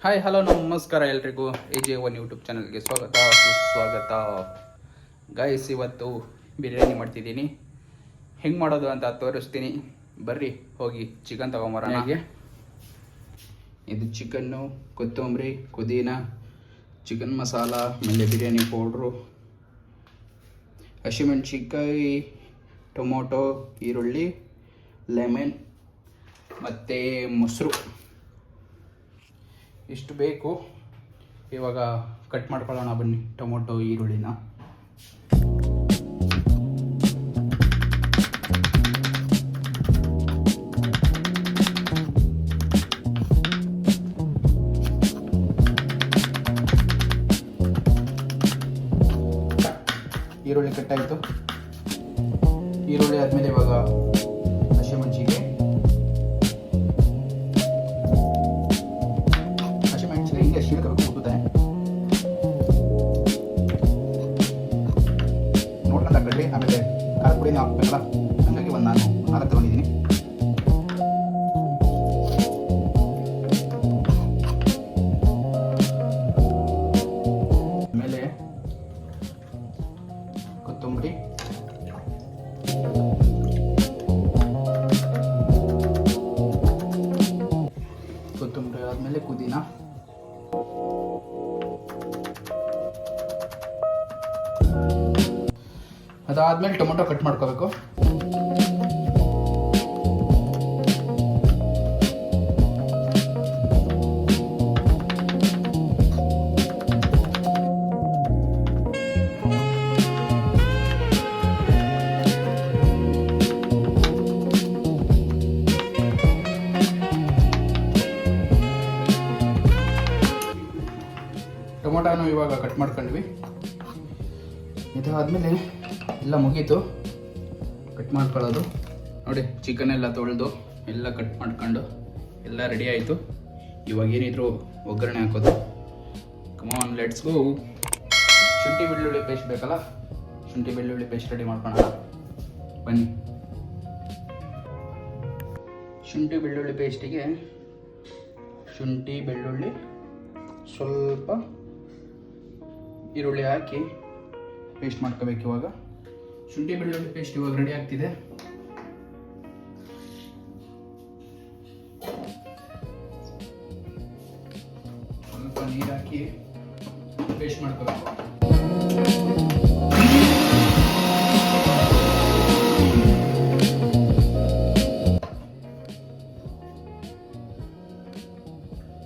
Hi hello ನಮಸ್ಕಾರ ಎಲ್ರಿಗೂ AJ1 YouTube ಚಾನಲ್ಗೆ ಸುಸ್ವಾಗತ. ಗೈಸ್, ಇವತ್ತು ಬಿರಿಯಾನಿ ಮಾಡ್ತಿದ್ದೀನಿ. ಹೆಂಗೆ ಮಾಡೋದು ಅಂತ ತೋರಿಸ್ತೀನಿ. ಬರ್ರಿ ಹೋಗಿ ಚಿಕನ್ ತಗೊಂಬರೋಣ. ಇದು ಚಿಕನ್ನು, ಕೊತ್ತಂಬರಿ, ಪುದೀನ, ಚಿಕನ್ ಮಸಾಲ, ಆಮೇಲೆ ಬಿರಿಯಾನಿ ಪೌಡ್ರು, ಹಸಿಮೆಣ್ಸಿನ್ಕಾಯಿ, ಟೊಮೊಟೊ, ಈರುಳ್ಳಿ, ಲೆಮನ್ ಮತ್ತು ಮೊಸರು ಇಷ್ಟು ಬೇಕು. ಇವಾಗ ಕಟ್ ಮಾಡ್ಕೊಳ್ಳೋಣ ಬನ್ನಿ ಟೊಮೊಟೊ ಈರುಳ್ಳಿನ. ಈರುಳ್ಳಿ ಕಟ್ಟಾಯಿತು. ಈರುಳ್ಳಿ ಆದಮೇಲೆ ಇವಾಗ ಹಸಿಮೆಣಸಿಗೆ ಹಿಂಗೆ ಶೀಳ್ಕೋಬೇಕು. ಕೂಗುತ್ತೆ ನೋಡ್ಕೊಂಡು ಹಾಕೊಳ್ಳಿ. ಆಮೇಲೆ ಖಾರದ ಪುಡಿನ ಹಾಕ್ಬೇಕಲ್ಲ, ಹಾಗಾಗಿ ಒಂದು ನಾನು 4 ತಗೊಂಡಿದ್ದೀನಿ. ಆಮೇಲೆ ಕೊತ್ತಂಬರಿ, ಆದಮೇಲೆ ಪುದೀನ, ಅದಾದ್ಮೇಲೆ ಟೊಮೊಟೊ ಕಟ್ ಮಾಡ್ಕೋಬೇಕು. ಟೊಮೊಟೊನು ಇವಾಗ ಕಟ್ ಮಾಡ್ಕೊಂಡ್ವಿ. ಇದಾದ್ಮೇಲೆ ಎಲ್ಲ ಮುಗೀತು ಕಟ್ ಮಾಡ್ಕೊಳ್ಳೋದು. ನೋಡಿ, ಚಿಕನ್ ಎಲ್ಲ ತೊಳೆದು ಎಲ್ಲ ಕಟ್ ಮಾಡ್ಕೊಂಡು ಎಲ್ಲ ರೆಡಿ ಆಯಿತು. ಇವಾಗ ಏನಿದ್ರು ಒಗ್ಗರಣೆ ಹಾಕೋದು. ಕಮಾನ್, ಲೆಟ್ಸ್ ಗೋ. ಶುಂಠಿ ಬೆಳ್ಳುಳ್ಳಿ ಪೇಸ್ಟ್ ಬೇಕಲ್ಲ, ಶುಂಠಿ ಬೆಳ್ಳುಳ್ಳಿ ಪೇಸ್ಟ್ ರೆಡಿ ಮಾಡ್ಕೊಳ್ಳೋಣ ಬನ್ನಿ. ಶುಂಠಿ ಬೆಳ್ಳುಳ್ಳಿ ಪೇಸ್ಟಿಗೆ ಶುಂಠಿ ಬೆಳ್ಳುಳ್ಳಿ, ಸ್ವಲ್ಪ ಈರುಳ್ಳಿ ಹಾಕಿ ಪೇಸ್ಟ್ ಮಾಡ್ಕೋಬೇಕು. ಇವಾಗ ಶುಂಠಿ ಬೆಳ್ಳುಳ್ಳಿ ಪೇಸ್ಟ್ ಇವಾಗ ರೆಡಿ ಆಗ್ತಿದೆ. ಸ್ವಲ್ಪ ನೀರು ಹಾಕಿ ಪೇಸ್ಟ್ ಮಾಡ್ಕೋಬೇಕು.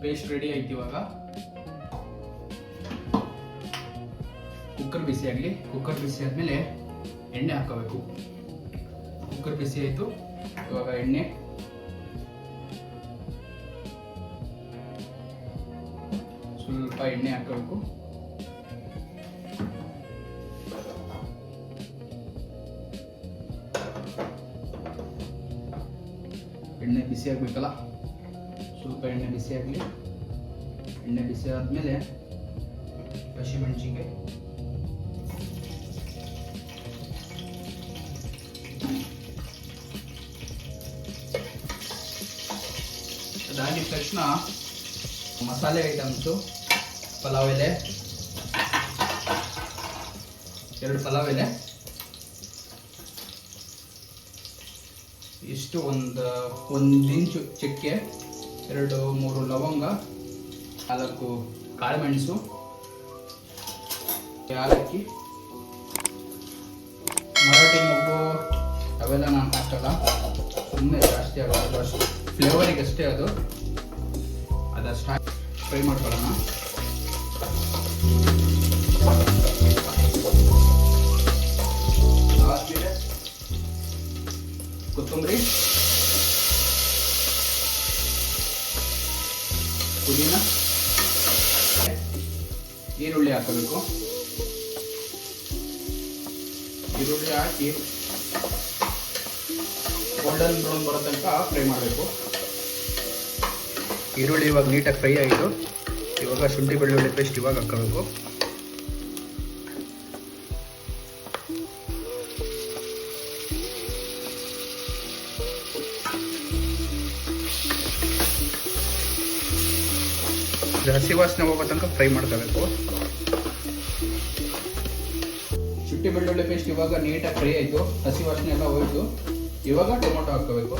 ಪೇಸ್ಟ್ ರೆಡಿ ಆಯ್ತು. ಇವಾಗ ಕುಕ್ಕರ್ ಬಿಸಿ ಆಗಲಿ. ಕುಕ್ಕರ್ ಬಿಸಿ ಆದಮೇಲೆ ಎಣ್ಣೆ ಹಾಕೋಬೇಕು. ಕುಕ್ಕರ್ ಬಿಸಿ ಆಯಿತು. ಇವಾಗ ಎಣ್ಣೆ, ಸ್ವಲ್ಪ ಎಣ್ಣೆ ಹಾಕೋಬೇಕು. ಎಣ್ಣೆ ಬಿಸಿ ಆಗಬೇಕಲ್ಲ, ಸ್ವಲ್ಪ ಎಣ್ಣೆ ಬಿಸಿ ಆಗಲಿ. ಎಣ್ಣೆ ಬಿಸಿ ಆದಮೇಲೆ ಹಸಿಮೆಣಸಿನ್ಕಾಯಿ, ಅದಾಗಿದ ತಕ್ಷಣ ಮಸಾಲೆ ಐಟಮ್ಸು, ಪಲಾವ್ ಎಲೆ, 2 ಪಲಾವ್ ಎಲೆ, ಇಷ್ಟು ಒಂದು ಇಂಚು ಚಕ್ಕೆ, 2-3 ಲವಂಗ, 4 ಕಾಳುಮೆಣಸು, ಯಾಲಕ್ಕಿ, ಮರಾಠಿ ಮೊಗ್ಗು ಅವೆಲ್ಲ ನಾನು ಹಾಕಲ್ಲ, ಸುಮ್ಮನೆ ಜಾಸ್ತಿ ಆಗೋದು ಅಷ್ಟು ಫ್ಲೇವರಿಗೆ ಅಷ್ಟೇ. ಅದಷ್ಟು ಫ್ರೈ ಮಾಡ್ಕೊಳ್ಳೋಣ. ಆದ್ಮೇಲೆ ಕೊತ್ತಂಬರಿ, ಪುದೀನ, ಈರುಳ್ಳಿ ಹಾಕಬೇಕು. ಈರುಳ್ಳಿ ಹಾಕಿ ಗೋಲ್ಡನ್ ಬ್ರೌನ್ ಬರೋ ತನಕ ಫ್ರೈ ಮಾಡಬೇಕು. ಈರುಳ್ಳಿ ಇವಾಗ ನೀಟಾಗಿ ಫ್ರೈ ಆಯಿತು. ಇವಾಗ ಶುಂಠಿ ಬೆಳ್ಳುಳ್ಳಿ ಪೇಸ್ಟ್ ಇವಾಗ ಹಾಕೋಬೇಕು. ಇದು ಹಸಿ ವಾಸನೆ ಹೋಗೋ ತನಕ ಫ್ರೈ ಮಾಡ್ಕೋಬೇಕು. ಶುಂಠಿ ಬೆಳ್ಳುಳ್ಳಿ ಪೇಸ್ಟ್ ಇವಾಗ ನೀಟಾಗಿ ಫ್ರೈ ಆಯಿತು, ಹಸಿ ವಾಸನೆ ಎಲ್ಲ ಹೋಯಿತು. ಇವಾಗ ಟೊಮೊಟೊ ಹಾಕ್ಕೋಬೇಕು.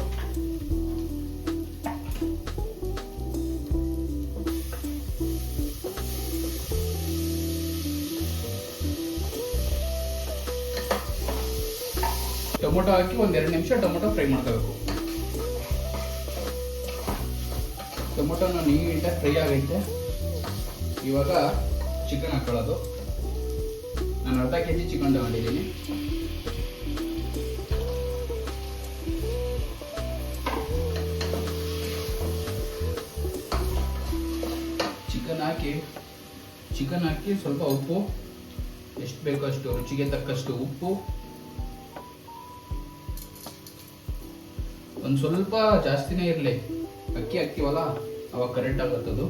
ಟೊಮೊಟೊ ಹಾಕಿ ಒಂದೆರಡು ನಿಮಿಷ ಟೊಮೊಟೊ ಫ್ರೈ ಮಾಡ್ಕೋಬೇಕು. ಟೊಮೊಟೊನ ನೀಟಾಗಿ ಫ್ರೈ ಆಗೈತೆ. ಇವಾಗ ಚಿಕನ್ ಹಾಕೊಳ್ಳೋದು. ನಾನು ಅರ್ಧ kg ಚಿಕನ್ ತಗೊಂಡಿದ್ದೀನಿ. ಚಿಕನ್ ಹಾಕಿ ಸ್ವಲ್ಪ ಉಪ್ಪು, ಎಷ್ಟು ಬೇಕೋ ಅಷ್ಟು ರುಚಿಗೆ ತಕ್ಕಷ್ಟು ಉಪ್ಪು, ಒಂದು ಸ್ವಲ್ಪ ಜಾಸ್ತಿನೇ ಇರಲಿ, ಅಕ್ಕಿ ಹಾಕ್ತೀವಲ್ಲ ಅವಾಗ ಕರೆಕ್ಟ್ ಆಗುತ್ತದು.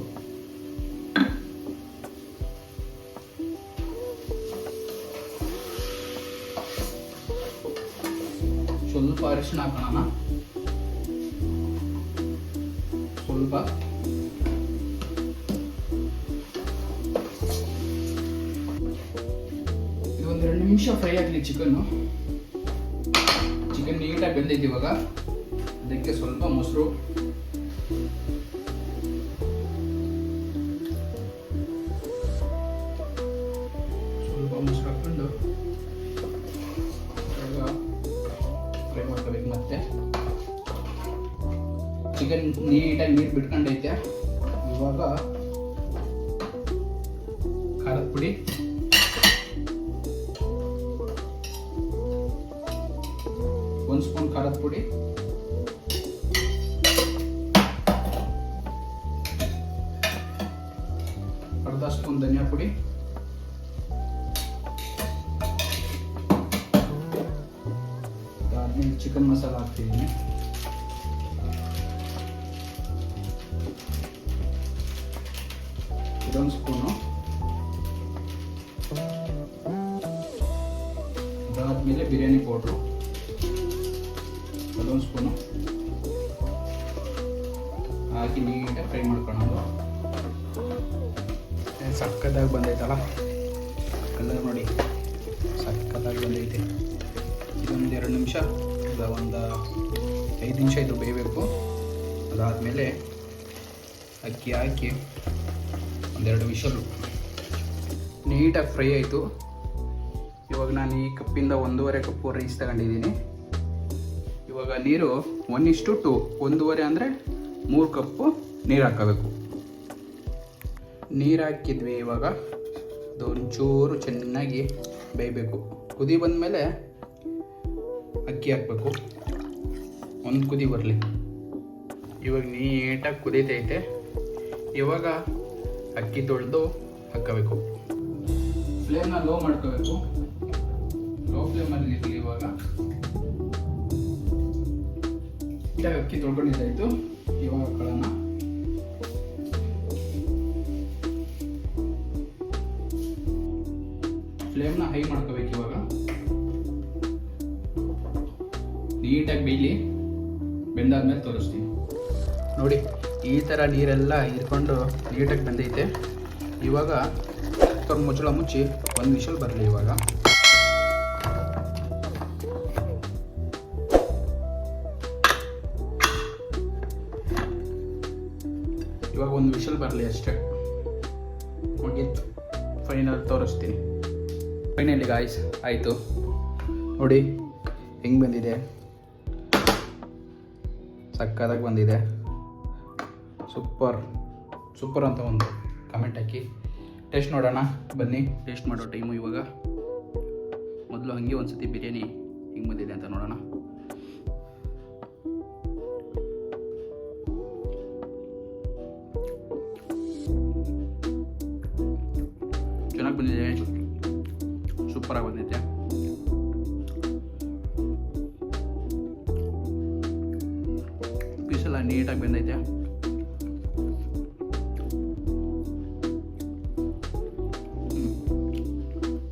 ಸ್ವಲ್ಪ ಅರಿಶಿನ ಹಾಕೋಣ, ಸ್ವಲ್ಪ ಒಂದೆರಡು ನಿಮಿಷ ಫ್ರೈ ಆಗಲಿ ಚಿಕನ್ ನೀಟಾಗಿ ಬೆಂದೈತಿ. ಇವಾಗ ಅದಕ್ಕೆ ಸ್ವಲ್ಪ ಮೊಸರು, ಹಾಕೊಂಡು ಫ್ರೈ ಮಾಡ್ಕೋಬೇಕು. ಮತ್ತೆ ಚಿಕನ್ ನೀಟಾಗಿ ನೀರು ಬಿಟ್ಕೊಂಡೈತೆ. ಇವಾಗ ಖಾರದ ಪುಡಿ, ಒಂದು ಸ್ಪೂನ್ ಖಾರದ ಪುಡಿ, ಅರ್ಧ ಸ್ಪೂನ್ ಧನಿಯಾ ಪುಡಿ, ಚಿಕನ್ ಮಸಾಲ ಹಾಕ್ತಿದ್ದೀನಿ. ಇದೊಂದು ಸ್ಪೂನು. ಅದಾದ್ಮೇಲೆ ಬಿರಿಯಾನಿ ಪೌಡ್ರು ಅದೊಂದು ಸ್ಪೂನು ಹಾಕಿ ನೀಟಾಗಿ ಫ್ರೈ ಮಾಡ್ಕೊಳ್ಳೋದು. ಸಕ್ಕತ್ತಾಗಿ ಬಂದೈತಲ್ಲ ಕಲರ್ ನೋಡಿ, ಸಕ್ಕತ್ತಾಗಿ ಬಂದೈತೆ. ಇದೊಂದು 2 ನಿಮಿಷ ಇಲ್ಲ ಒಂದು 5 ನಿಮಿಷ ಇದು ಬೇಯಬೇಕು. ಅದಾದಮೇಲೆ ಅಕ್ಕಿ ಹಾಕಿ ಒಂದೆರಡು ವಿಷಲು ನೀಟಾಗಿ ಫ್ರೈ ಆಯಿತು. ಇವಾಗ ನಾನು ಈ ಕಪ್ಪಿಂದ 1.5 ಕಪ್ಪು ರೈಸ್ ತಗೊಂಡಿದ್ದೀನಿ. ಇವಾಗ ನೀರು 1:2, 1.5 ಅಂದರೆ 3 ಕಪ್ಪು ನೀರು ಹಾಕೋಬೇಕು. ನೀರು ಹಾಕಿದ್ವಿ. ಇವಾಗ ಅದು ಒಂಚೂರು ಚೆನ್ನಾಗಿ ಬೇಯಬೇಕು. ಕುದಿ ಬಂದಮೇಲೆ ಅಕ್ಕಿ ಹಾಕಬೇಕು, ಒಂದು ಕುದಿ ಬರಲಿ. ಇವಾಗ ನೀಟಾಗಿ ಕುದೀತೈತೆ. ಇವಾಗ ಅಕ್ಕಿ ತೊಳೆದು ಹಾಕಬೇಕು. ಫ್ಲೇಮ್ನ ಲೋ ಮಾಡ್ಕೋಬೇಕು. ಲೋ ಫ್ಲೇಮಲ್ಲಿ ಇರಲಿ. ಇವಾಗ ನೀಟಾಗಿ ಅಕ್ಕಿ ತೊಳ್ಕೊಂಡಿದ್ದಾಯಿತು. ಇವಾಗ ಹಾಕೊಳ್ಳೋಣ. ಫ್ಲೇಮ್ನ ಹೈ ಮಾಡ್ಕೋಬೇಕು. ಇವಾಗ ನೀಟಾಗಿ ಬೇಯಲಿ. ಬೆಂದಾದ್ಮೇಲೆ ತೋರಿಸ್ತೀನಿ ನೋಡಿ. ಈ ಥರ ನೀರೆಲ್ಲ ಹೀರ್ಕೊಂಡು ನೀಟಾಗಿ ಬೆಂದೈತೆ. ಇವಾಗ ಮುಚ್ಚಳ ಮುಚ್ಚಿ 1 ವಿಷಲ್ ಬರಲಿ. ಇವಾಗ ಇವಾಗ 1 ವಿಷಲ್ ಬರಲಿ ಅಷ್ಟೇ, ಮುಗೀತು. ಫೈನಲ್ ತೋರಿಸ್ತೀನಿ. ಫೈನಲಿ ಗಾಯ್ಸ್ ಆಯಿತು ನೋಡಿ ಹೆಂಗೆ ಬಂದಿದೆ. ಸಕ್ಕತ್ತಾಗಿ ಬಂದಿದೆ. ಸೂಪರ್ ಅಂತ ಒಂದು ಕಮೆಂಟ್ ಹಾಕಿ. ಟೇಸ್ಟ್ ನೋಡೋಣ ಬನ್ನಿ. ಟೇಸ್ಟ್ ಮಾಡೋ ಟೈಮು ಇವಾಗ. ಮೊದಲು ಹಾಗೆ ಒಂದು ಸತಿ ಬಿರಿಯಾನಿ ಹೆಂಗೆ ಬಂದಿದೆ ಅಂತ ನೋಡೋಣ. ಚೆನ್ನಾಗಿ ಬಂದಿದೆ, ಸೂಪರಾಗಿ ಬಂದಿದೆ. ಪೀಸೆಲ್ಲ ನೀಟಾಗಿ ಬೆಂದೈತೆ.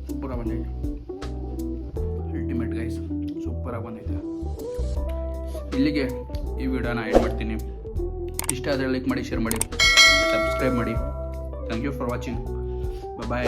ಸೂಪರಾಗಿ ಬಂದೈತೆ. ಅಲ್ಟಿಮೇಟ್ ಗೈಸ್, ಸೂಪರಾಗಿ ಬಂದೈತೆ. ಇಲ್ಲಿಗೆ ಈ ವಿಡಿಯೋನ ಎಂಡ್ ಮಾಡ್ತೀನಿ. ಇಷ್ಟ ಆದರೆ ಲೈಕ್ ಮಾಡಿ, ಶೇರ್ ಮಾಡಿ, ಸಬ್ಸ್ಕ್ರೈಬ್ ಮಾಡಿ. Thank you for watching bye.